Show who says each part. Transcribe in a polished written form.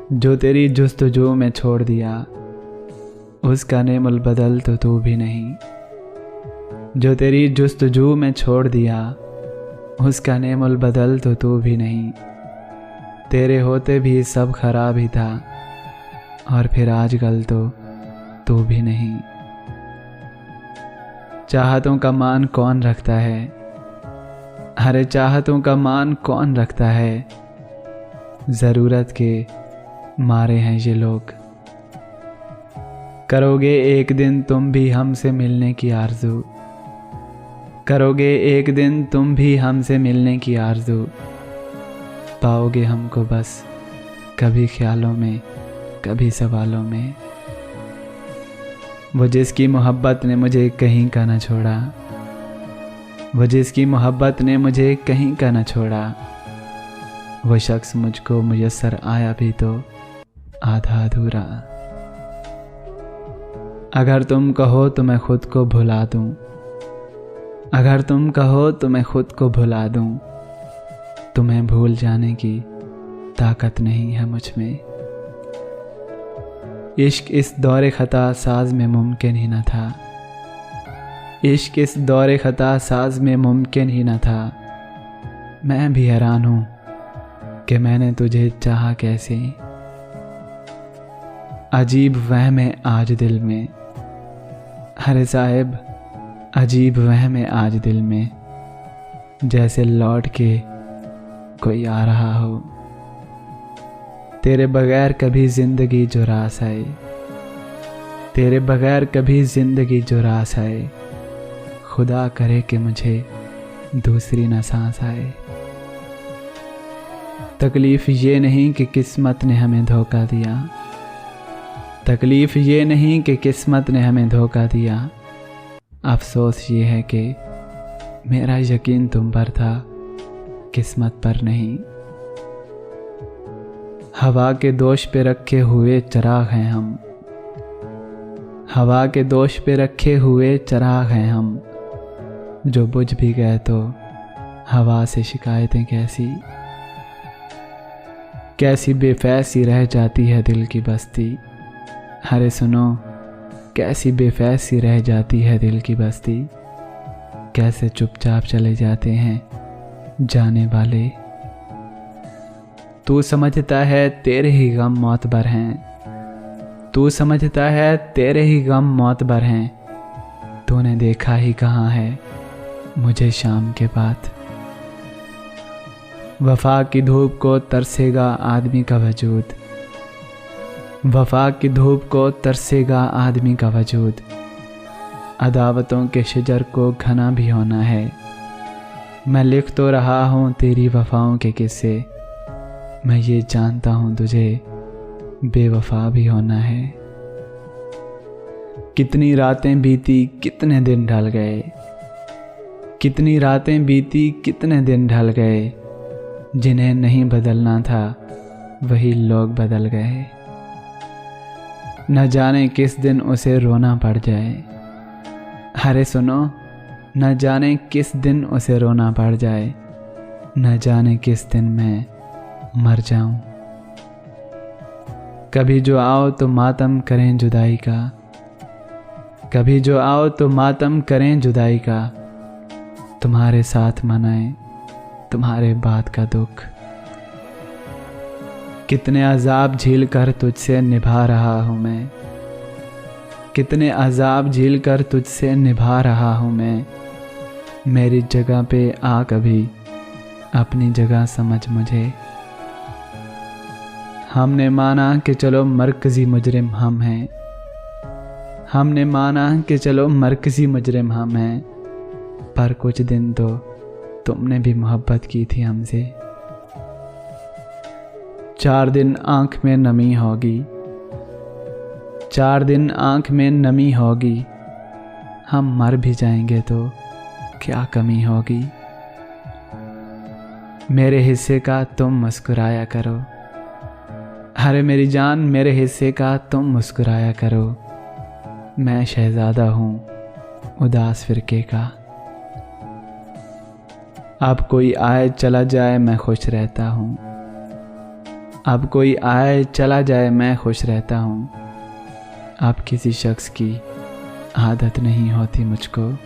Speaker 1: जो तेरी जुस्तजू में छोड़ दिया उसका नेमुल बदल तो तू भी नहीं। जो तेरी जुस्तजू में छोड़ दिया उसका नेमुल बदल तो तू भी नहीं। तेरे होते भी सब खराब ही था और फिर आजकल तो तू भी नहीं। चाहतों का मान कौन रखता है, अरे चाहतों का मान कौन रखता है। ज़रूरत के मारे हैं ये लोग। करोगे एक दिन तुम भी हमसे मिलने की आरज़ू, करोगे एक दिन तुम भी हमसे मिलने की आरज़ू। पाओगे हमको बस कभी ख्यालों में कभी सवालों में। वो जिसकी मोहब्बत ने मुझे कहीं का न छोड़ा, वो जिसकी मोहब्बत ने मुझे कहीं का न छोड़ा। वो शख्स मुझको मुयस्सर आया भी तो आधा अधूरा। अगर तुम कहो तो मैं खुद को भुला दूं, अगर तुम कहो तो मैं खुद को भुला दूं। तुम्हें भूल जाने की ताकत नहीं है मुझ में। इश्क इस दौरे ख़ता साज में मुमकिन ही न था, इश्क इस दौरे ख़ता साज में मुमकिन ही न था। मैं भी हैरान हूँ कि मैंने तुझे चाहा कैसे। अजीब वहम है आज दिल में, अरे साहिब अजीब वहम है आज दिल में। जैसे लौट के कोई आ रहा हो। तेरे बगैर कभी ज़िंदगी जो रास आए, तेरे बगैर कभी ज़िंदगी जो रास आए। खुदा करे कि मुझे दूसरी न सांस आए। तकलीफ़ ये नहीं कि किस्मत ने हमें धोखा दिया, तकलीफ़ ये नहीं कि किस्मत ने हमें धोखा दिया। अफसोस ये है कि मेरा यकीन तुम पर था, किस्मत पर नहीं। हवा के दोष पे रखे हुए चिराग हैं हम, हवा के दोष पे रखे हुए चिराग हैं हम। जो बुझ भी गए तो हवा से शिकायतें कैसी, कैसी बेफैसी रह जाती है दिल की बस्ती। अरे सुनो कैसी बेफैसी रह जाती है दिल की बस्ती। कैसे चुपचाप चले जाते हैं जाने वाले। तू समझता है तेरे ही गम मौतबर हैं, तू समझता है तेरे ही गम मौतबर हैं। तूने देखा ही कहाँ है मुझे शाम के बाद। वफा की धूप को तरसेगा आदमी का वजूद, वफा की धूप को तरसेगा आदमी का वजूद। अदावतों के शजर को घना भी होना है। मैं लिख तो रहा हूँ तेरी वफाओं के किस्से, मैं ये जानता हूँ तुझे बेवफा भी होना है। कितनी रातें बीती कितने दिन ढल गए, कितनी रातें बीती कितने दिन ढल गए। जिन्हें नहीं बदलना था वही लोग बदल गए। न जाने किस दिन उसे रोना पड़ जाए, अरे सुनो न जाने किस दिन उसे रोना पड़ जाए। न जाने किस दिन मैं मर जाऊं। कभी जो आओ तो मातम करें जुदाई का, कभी जो आओ तो मातम करें जुदाई का। तुम्हारे साथ मनाएं तुम्हारे बाद का दुख। कितने अजाब झील कर तुझसे निभा रहा हूँ मैं, कितने अजाब झील कर तुझसे निभा रहा हूँ मैं। मेरी जगह पे आ कभी अपनी जगह समझ मुझे। हमने माना कि चलो मरकज़ी मुजरिम हम हैं, हमने माना कि चलो मरकज़ी मुजरिम हम हैं। पर कुछ दिन तो तुमने भी मोहब्बत की थी हमसे। 4 दिन आँख में नमी होगी, 4 दिन आँख में नमी होगी। हम मर भी जाएंगे तो क्या कमी होगी। मेरे हिस्से का तुम मुस्कुराया करो, अरे मेरी जान मेरे हिस्से का तुम मुस्कुराया करो। मैं शहज़ादा हूँ उदास फिरके का। अब कोई आए चला जाए मैं खुश रहता हूँ, अब कोई आए चला जाए मैं खुश रहता हूँ। अब किसी शख्स की आदत नहीं होती मुझको।